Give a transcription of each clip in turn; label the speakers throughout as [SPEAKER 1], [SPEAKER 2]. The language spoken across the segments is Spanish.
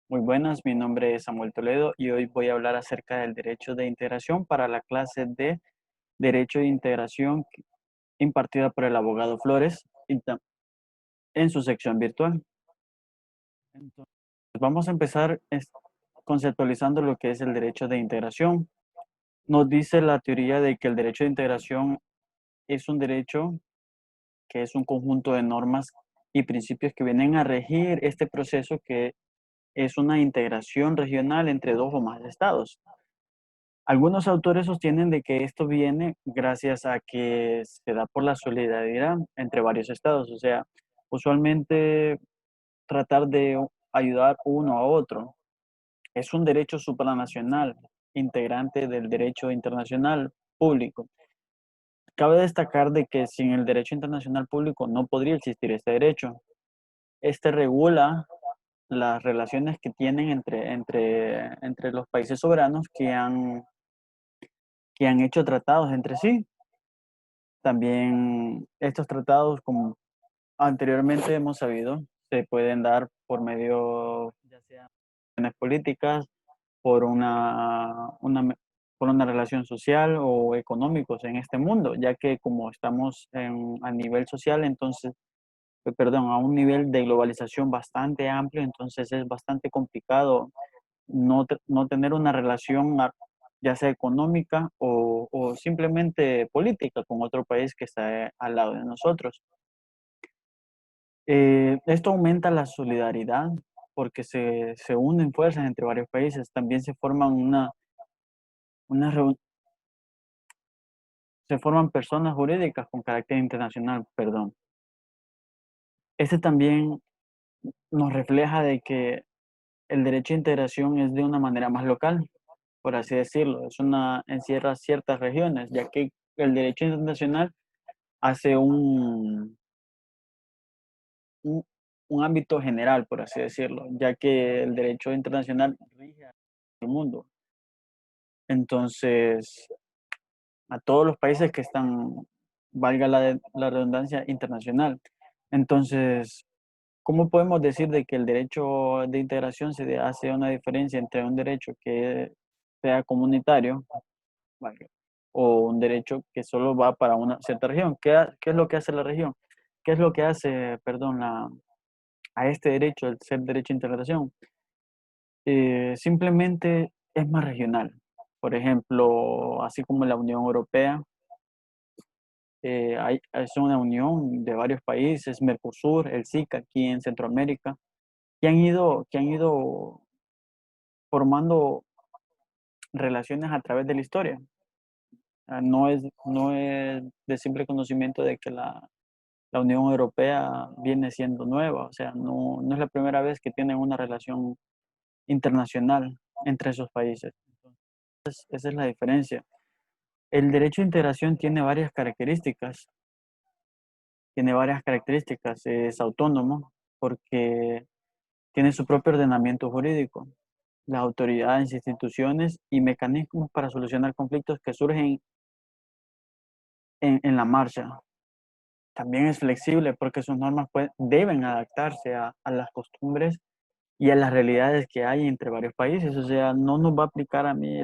[SPEAKER 1] Muy buenas, mi nombre es Samuel Toledo y hoy voy a hablar acerca del derecho de integración para la clase de Derecho de Integración impartida por el abogado Flores en su sección virtual. Entonces, vamos a empezar conceptualizando lo que es el derecho de integración. Nos dice la teoría de que el derecho de integración es un derecho que es un conjunto de normas y principios que vienen a regir este proceso que es una integración regional entre dos o más estados. Algunos autores sostienen de que esto viene gracias a que se da por la solidaridad entre varios estados, o sea, usualmente tratar de ayudar uno a otro. Es un derecho supranacional, integrante del derecho internacional público. Cabe destacar de que sin el derecho internacional público no podría existir este derecho. Este regula las relaciones que tienen entre los países soberanos que han hecho tratados entre sí. También estos tratados, como anteriormente hemos sabido, se pueden dar por medio, ya sea de políticas, por por una relación social o económicos en este mundo, ya que como estamos a nivel social, entonces, perdón, a un nivel de globalización bastante amplio, entonces es bastante complicado no tener una relación, ya sea económica o simplemente política con otro país que está al lado de nosotros. Esto aumenta la solidaridad porque se unen fuerzas entre varios países. También una reu- se forman personas jurídicas con carácter internacional, perdón. Este también nos refleja de que el derecho de integración es de una manera más local, por así decirlo. Encierra ciertas regiones, ya que el derecho internacional hace un, un ámbito general, por así decirlo, ya que el derecho internacional rige al mundo. Entonces, a todos los países que están, valga la redundancia, internacional. Entonces, ¿cómo podemos decir de que el derecho de integración hace una diferencia entre un derecho que sea comunitario, valga, o un derecho que solo va para una cierta región? ¿Qué es lo que hace la región? ¿Qué es lo que hace, perdón, a este derecho, el ser derecho de integración? Simplemente es más regional. Por ejemplo, así como la Unión Europea, es una unión de varios países, Mercosur, el SICA aquí en Centroamérica, que han ido formando relaciones a través de la historia. No es de simple conocimiento de que la Unión Europea viene siendo nueva, o sea, no es la primera vez que tienen una relación internacional entre esos países. Esa es la diferencia. El derecho de integración tiene varias características, es autónomo porque tiene su propio ordenamiento jurídico, las autoridades, instituciones y mecanismos para solucionar conflictos que surgen en la marcha. También es flexible porque sus normas deben adaptarse a las costumbres y a las realidades que hay entre varios países. O sea, no nos va a aplicar a mí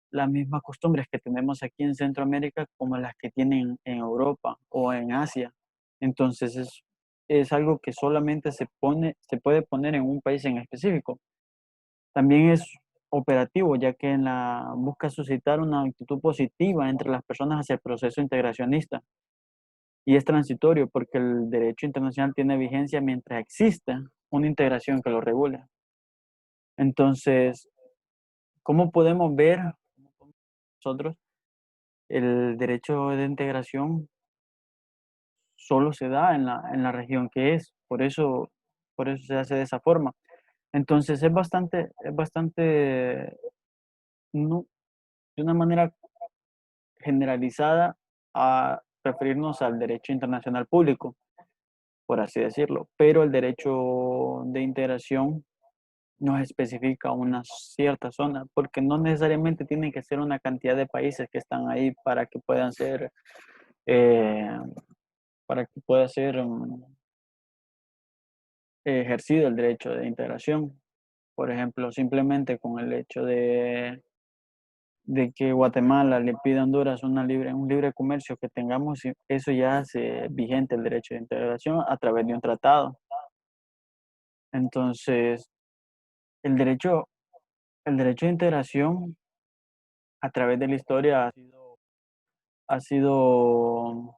[SPEAKER 1] las mismas costumbres que tenemos aquí en Centroamérica como las que tienen en Europa o en Asia. Entonces es algo que solamente se puede poner en un país en específico. También es operativo, ya que busca suscitar una actitud positiva entre las personas hacia el proceso integracionista. Y es transitorio porque el derecho internacional tiene vigencia mientras exista una integración que lo regule. Entonces, ¿cómo podemos ver nosotros el derecho de integración solo se da en la región que es? Por eso se hace de esa forma. Entonces, es bastante, no, de una manera generalizada a referirnos al derecho internacional público, por así decirlo, pero el derecho de integración nos especifica una cierta zona, porque no necesariamente tienen que ser una cantidad de países que están ahí eh, para que pueda ser ejercido el derecho de integración. Por ejemplo, simplemente con el hecho de que Guatemala le pida a Honduras un libre comercio que tengamos, eso ya hace vigente el derecho de integración a través de un tratado. Entonces, el derecho, el derecho de integración a través de la historia ha sido,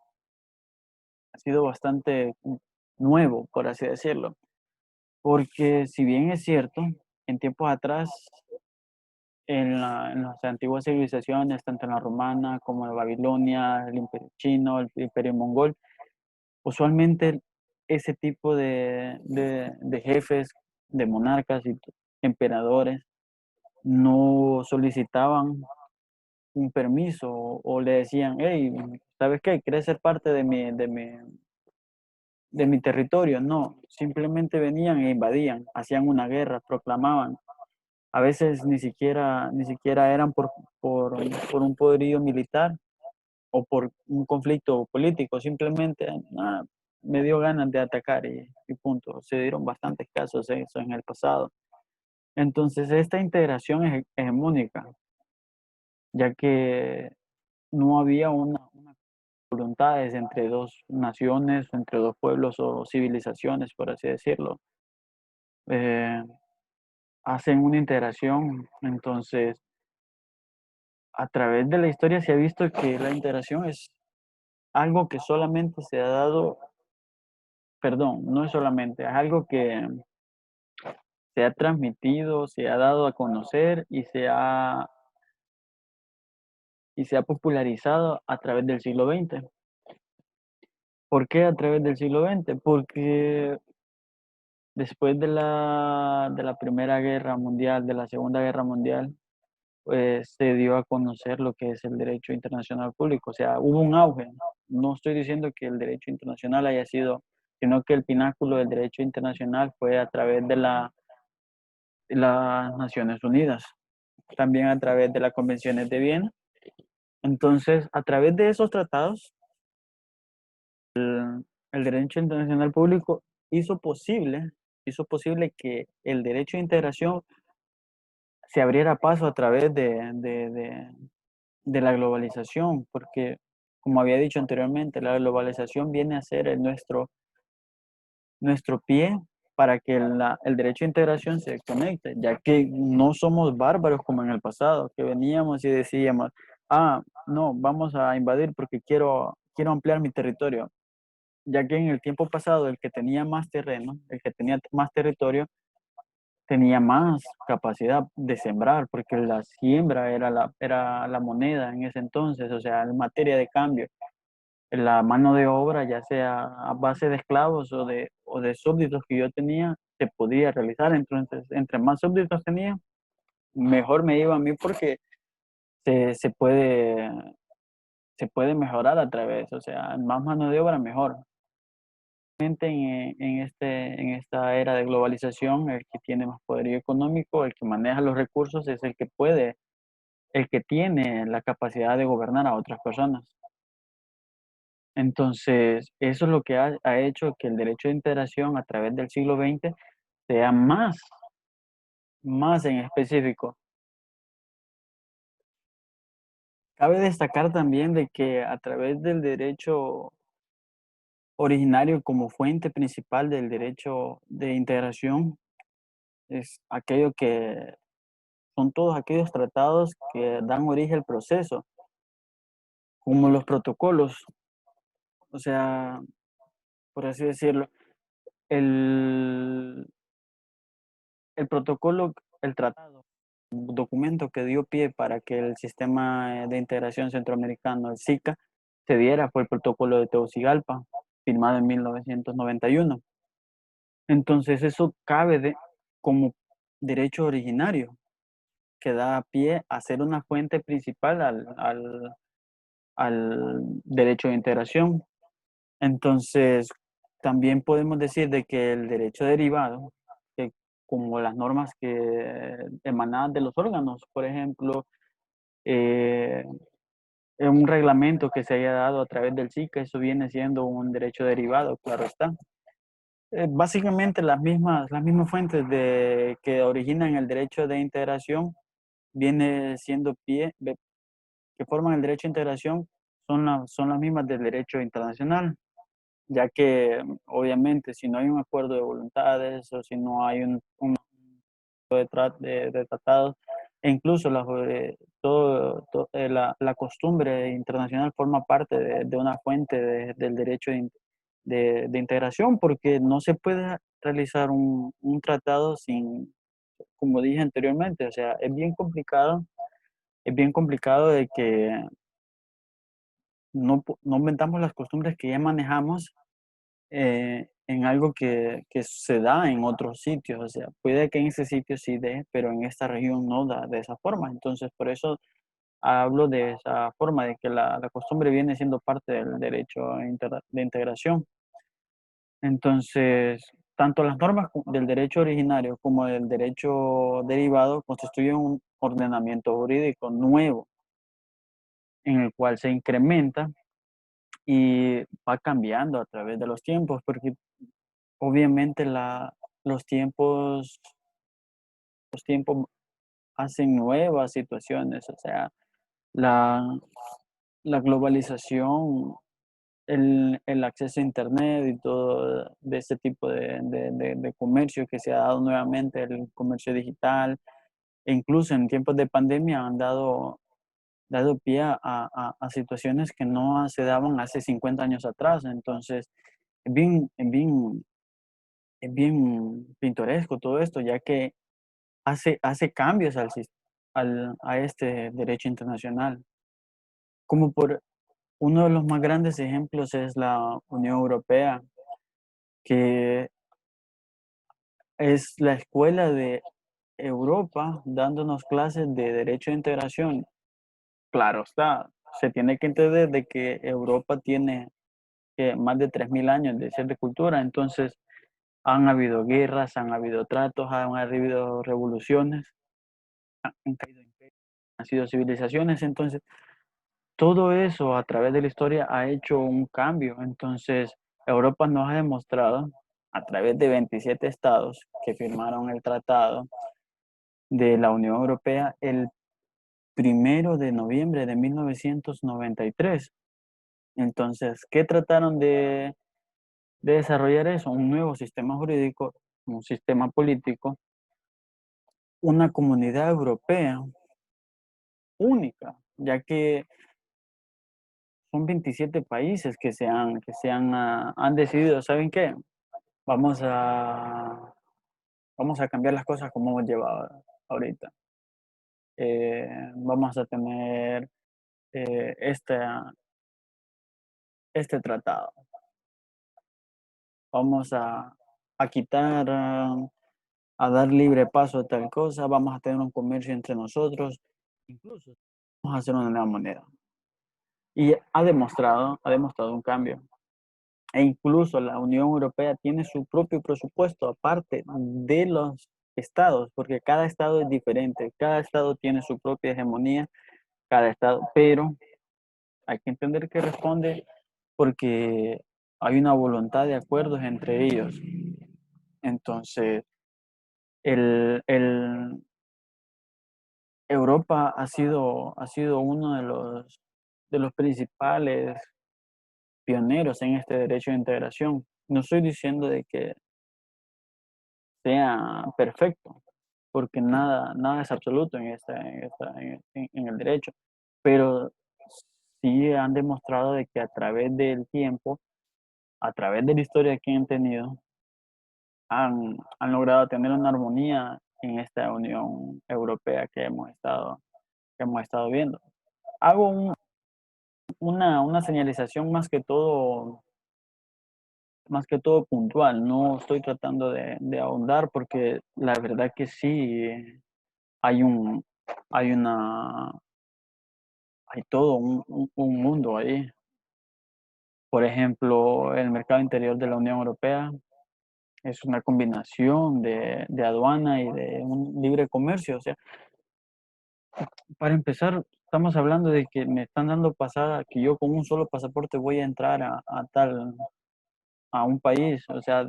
[SPEAKER 1] ha sido bastante nuevo, por así decirlo. Porque si bien es cierto, en tiempos atrás, en las antiguas civilizaciones, tanto en la romana como en Babilonia, el imperio chino, el imperio mongol, usualmente ese tipo de jefes, de monarcas y emperadores no solicitaban un permiso o le decían, hey, ¿sabes qué? ¿Quieres ser parte de mi territorio? No, simplemente venían e invadían, hacían una guerra, proclamaban. A veces ni siquiera eran por un poderío militar o por un conflicto político, simplemente me dio ganas de atacar y punto. Se dieron bastantes casos de eso en el pasado. Entonces, esta integración es hegemónica, ya que no había una voluntades entre dos naciones, entre dos pueblos o civilizaciones, por así decirlo. Eh, hacen una integración, entonces a través de la historia se ha visto que la integración es algo que solamente se ha dado, perdón, no es solamente, es algo que se ha transmitido, se ha dado a conocer y se ha popularizado a través del siglo XX. ¿Por qué a través del siglo XX? Porque después de la Primera Guerra Mundial, de la Segunda Guerra Mundial, pues se dio a conocer lo que es el derecho internacional público. O sea, hubo un auge. No estoy diciendo que el derecho internacional haya sido, sino que el pináculo del derecho internacional fue a través de las Naciones Unidas, también a través de las convenciones de Viena. Entonces, a través de esos tratados, el derecho internacional público hizo posible, hizo posible que el derecho de integración se abriera paso a través de la globalización, porque, como había dicho anteriormente, la globalización viene a ser nuestro pie para que el derecho de integración se conecte, ya que no somos bárbaros como en el pasado, que veníamos y decíamos, no, vamos a invadir porque quiero ampliar mi territorio, ya que en el tiempo pasado el que tenía más terreno, el que tenía más territorio, tenía más capacidad de sembrar, porque la siembra era la moneda en ese entonces, o sea, en materia de cambio. La mano de obra, ya sea a base de esclavos o de súbditos que yo tenía, se podía realizar. Entonces, entre más súbditos tenía, mejor me iba a mí porque se, se puede, se puede mejorar a través, o sea, más mano de obra, mejor. En esta era de globalización, el que tiene más poderío económico, el que maneja los recursos, es el que puede, el que tiene la capacidad de gobernar a otras personas. Entonces, eso es lo que ha hecho que el derecho de integración a través del siglo XX sea más en específico. Cabe destacar también de que a través del derecho originario como fuente principal del derecho de integración es aquello que son todos aquellos tratados que dan origen al proceso, como los protocolos, o sea, por así decirlo, el, el protocolo, el tratado, un documento que dio pie para que el sistema de integración centroamericano, el SICA, se diera fue el protocolo de Tegucigalpa, firmado en 1991. Entonces eso como derecho originario, que da pie a ser una fuente principal al derecho de integración. Entonces, también podemos decir de que el derecho derivado, que como las normas que emanan de los órganos, por ejemplo, eh, en un reglamento que se haya dado a través del SICA, eso viene siendo un derecho derivado, claro está. Básicamente las mismas fuentes que originan el derecho de integración viene siendo que forman el derecho de integración son las mismas del derecho internacional, ya que obviamente si no hay un acuerdo de voluntades o si no hay un de tratados, e incluso la costumbre internacional forma parte de una fuente del derecho de integración, porque no se puede realizar un tratado sin, como dije anteriormente, o sea, es bien complicado de que no metamos las costumbres que ya manejamos en algo que se da en otros sitios. O sea, puede que en ese sitio sí dé, pero en esta región no da de esa forma. Entonces, por eso hablo de esa forma, de que la costumbre viene siendo parte del derecho de integración. Entonces, tanto las normas del derecho originario como del derecho derivado constituyen un ordenamiento jurídico nuevo en el cual se incrementa y va cambiando a través de los tiempos, porque obviamente los tiempos hacen nuevas situaciones, o sea, la, la globalización, el acceso a Internet y todo de este tipo de comercio que se ha dado nuevamente, el comercio digital, e incluso en tiempos de pandemia han dado pie a situaciones que no se daban hace 50 años atrás. Entonces, es bien, es bien, es bien pintoresco todo esto, ya que hace cambios a este derecho internacional. Como por uno de los más grandes ejemplos es la Unión Europea, que es la escuela de Europa dándonos clases de derecho de integración. Claro está, se tiene que entender de que Europa tiene más de 3.000 años de ser de cultura, entonces han habido guerras, han habido tratos, han habido revoluciones, han caído imperios, han sido civilizaciones, entonces todo eso a través de la historia ha hecho un cambio. Entonces, Europa nos ha demostrado a través de 27 estados que firmaron el tratado de la Unión Europea el 1 de noviembre de 1993. Entonces, ¿qué trataron de desarrollar eso? Un nuevo sistema jurídico, un sistema político, una comunidad europea única, ya que son 27 países han decidido, ¿saben qué? Vamos a, vamos a cambiar las cosas como hemos llevado ahorita. Vamos a tener este tratado. Vamos a quitar, a dar libre paso a tal cosa. Vamos a tener un comercio entre nosotros. Incluso vamos a hacer una nueva moneda. Y ha demostrado un cambio. E incluso la Unión Europea tiene su propio presupuesto aparte de los estados, porque cada estado es diferente, cada estado tiene su propia hegemonía, cada estado, pero hay que entender que responde porque hay una voluntad de acuerdos entre ellos. Entonces, el Europa ha sido uno de los principales pioneros en este derecho de integración. No estoy diciendo de que sea perfecto, porque nada es absoluto en el derecho, pero sí han demostrado de que a través del tiempo, a través de la historia que han tenido, han logrado tener una armonía en esta Unión Europea que hemos estado viendo. Hago una señalización más que todo puntual, no estoy tratando de ahondar porque la verdad que sí hay un, hay una, hay todo un mundo ahí. Por ejemplo, el mercado interior de la Unión Europea es una combinación de aduana y de un libre comercio. O sea, para empezar, estamos hablando de que me están dando pasada, que yo con un solo pasaporte voy a entrar a tal. a un país, o sea,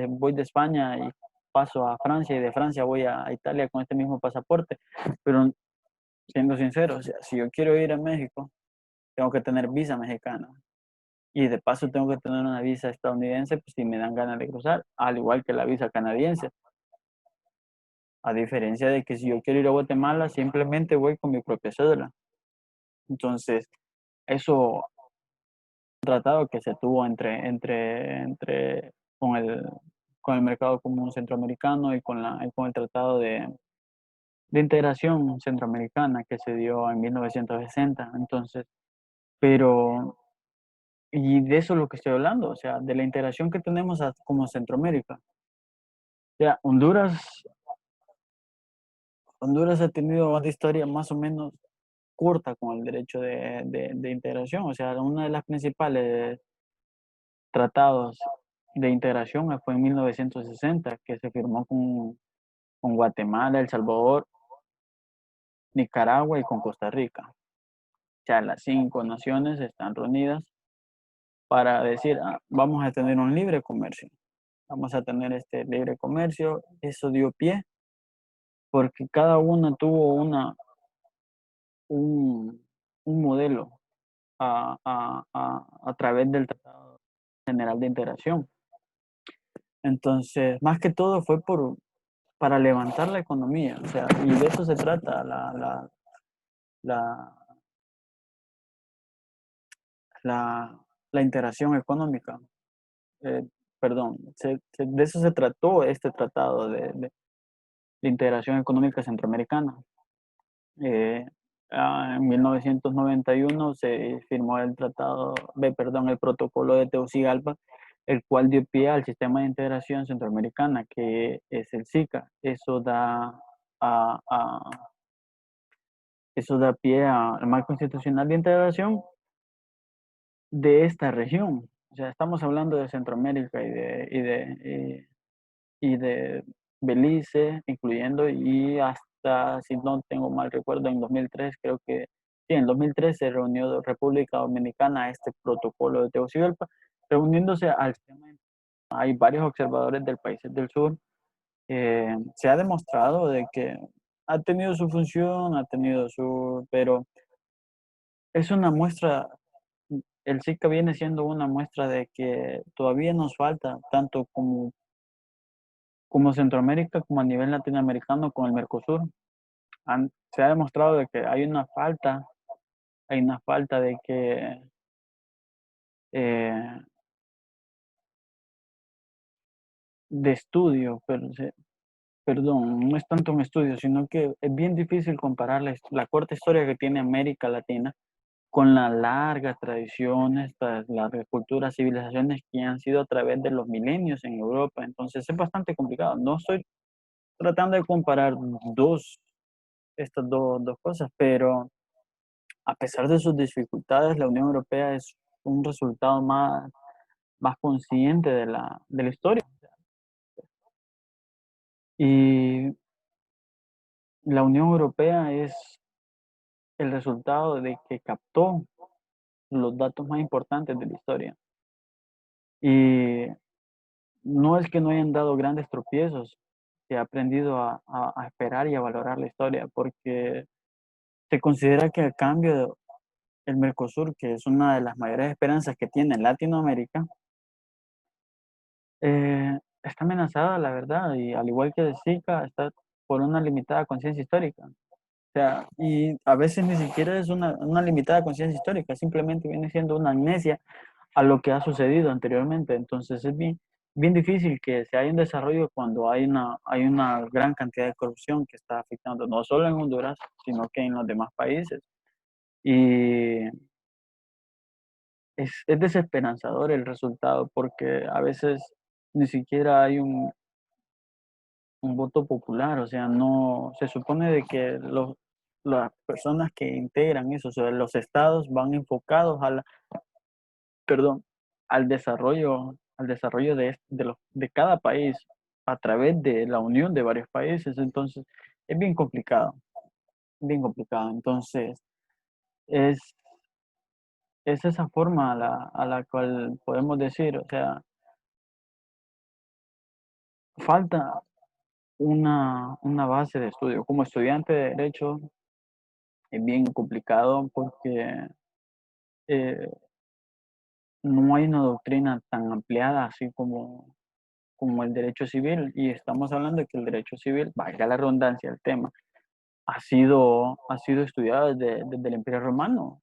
[SPEAKER 1] voy de España y paso a Francia y de Francia voy a Italia con este mismo pasaporte, pero siendo sincero, o sea, si yo quiero ir a México, tengo que tener visa mexicana y de paso tengo que tener una visa estadounidense, pues si me dan ganas de cruzar, al igual que la visa canadiense, a diferencia de que si yo quiero ir a Guatemala, simplemente voy con mi propia cédula. Entonces, eso tratado que se tuvo entre con el mercado común centroamericano y y con el tratado de integración centroamericana que se dio en 1960. Entonces, pero, y de eso es lo que estoy hablando, o sea, de la integración que tenemos como Centroamérica. O sea, Honduras ha tenido una historia más o menos corta con el derecho de integración. O sea, una de las principales tratados de integración fue en 1960, que se firmó con Guatemala, El Salvador, Nicaragua y con Costa Rica. O sea, las 5 naciones están reunidas para decir, vamos a tener un libre comercio. Vamos a tener este libre comercio. Eso dio pie porque cada una tuvo un, un modelo a través del Tratado General de Integración. Entonces, más que todo fue para levantar la economía, o sea, y de eso se trata la, la, la integración económica. Eh, Perdón, de eso se trató este tratado de integración económica centroamericana. Eh, en 1991 se firmó el protocolo de Tegucigalpa, el cual dio pie al sistema de integración centroamericana, que es el SICA. A, a- Eso da pie al marco institucional de integración de esta región. O sea, estamos hablando de Centroamérica y de Belice, incluyendo, y hasta, si no tengo mal recuerdo, en 2003, creo que, sí, en 2003 se reunió República Dominicana a este protocolo de Tegucigalpa, reuniéndose al sistema. Hay varios observadores del países del sur. Se ha demostrado de que ha tenido su función, pero es una muestra, el SICA viene siendo una muestra de que todavía nos falta, tanto como Centroamérica, como a nivel latinoamericano con el Mercosur. Se ha demostrado de que hay una falta eh, de estudio, perdón, no es tanto un estudio, sino que es bien difícil comparar la corta historia que tiene América Latina con las largas tradiciones, las largas culturas, civilizaciones que han sido a través de los milenios en Europa. Entonces es bastante complicado. No estoy tratando de comparar estas dos cosas, pero a pesar de sus dificultades, la Unión Europea es un resultado más consciente de la historia. Y la Unión Europea es el resultado de que captó los datos más importantes de la historia. Y no es que no hayan dado grandes tropiezos, se ha aprendido a esperar y a valorar la historia, porque se considera que el cambio del Mercosur, que es una de las mayores esperanzas que tiene Latinoamérica, está amenazada, la verdad, y al igual que de Zika, está por una limitada conciencia histórica. O sea, y a veces ni siquiera es una limitada conciencia histórica, simplemente viene siendo una amnesia a lo que ha sucedido anteriormente. Entonces es bien difícil que se haya un desarrollo cuando hay una gran cantidad de corrupción que está afectando no solo en Honduras, sino que en los demás países. Y es desesperanzador el resultado porque a veces ni siquiera hay un voto popular, o sea, no se supone de que las personas que integran eso, o sea, los estados van enfocados perdón, al desarrollo de cada país a través de la unión de varios países. Entonces, es bien complicado, bien complicado. Entonces, es, es esa forma a la cual podemos decir, o sea, falta una base de estudio. Como estudiante de derecho es bien complicado porque eh, no hay una doctrina tan ampliada así como el derecho civil, y estamos hablando de que el derecho civil, valga la redundancia el tema, ha sido estudiado desde el Imperio Romano.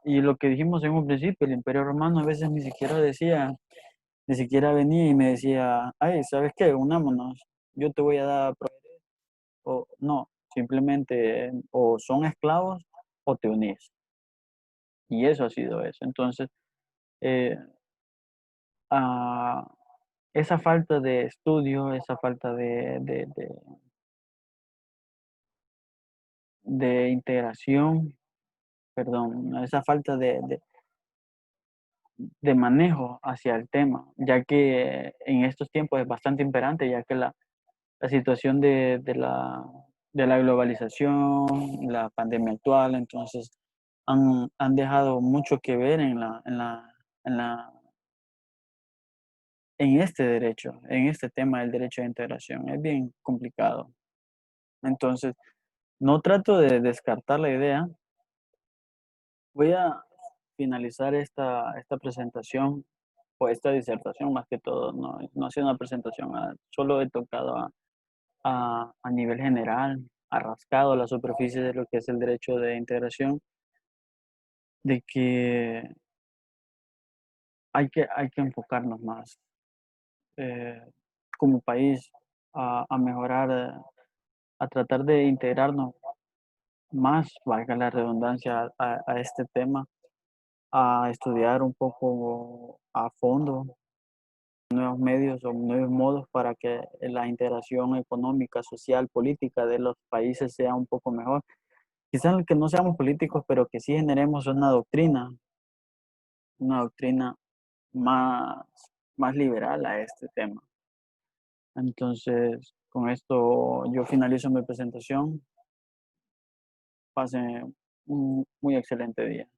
[SPEAKER 1] Y lo que dijimos en un principio, el Imperio Romano a veces ni siquiera venía y me decía, ay, ¿sabes qué? Unámonos, yo te voy a dar, o no, simplemente o son esclavos o te unís. Y eso ha sido eso. Entonces, eh, ah, esa falta de estudio, esa falta de integración, perdón, esa falta de manejo hacia el tema, ya que en estos tiempos es bastante imperante, ya que la situación de la globalización, la pandemia actual, entonces han dejado mucho que ver en la, en este derecho, en este tema del derecho de integración. Es bien complicado. Entonces, no trato de descartar la idea. Voy a finalizar esta presentación o esta disertación más que todo. No ha sido una presentación, solo he tocado a nivel general, ha rascado la superficie de lo que es el derecho de integración, de que hay que enfocarnos más eh, como país a mejorar, a tratar de integrarnos más, valga la redundancia, a este tema, a estudiar un poco a fondo nuevos medios o nuevos modos para que la integración económica, social, política de los países sea un poco mejor. Quizás que no seamos políticos, pero que sí generemos una doctrina más, más liberal a este tema. Entonces, con esto yo finalizo mi presentación. Pasen un muy excelente día.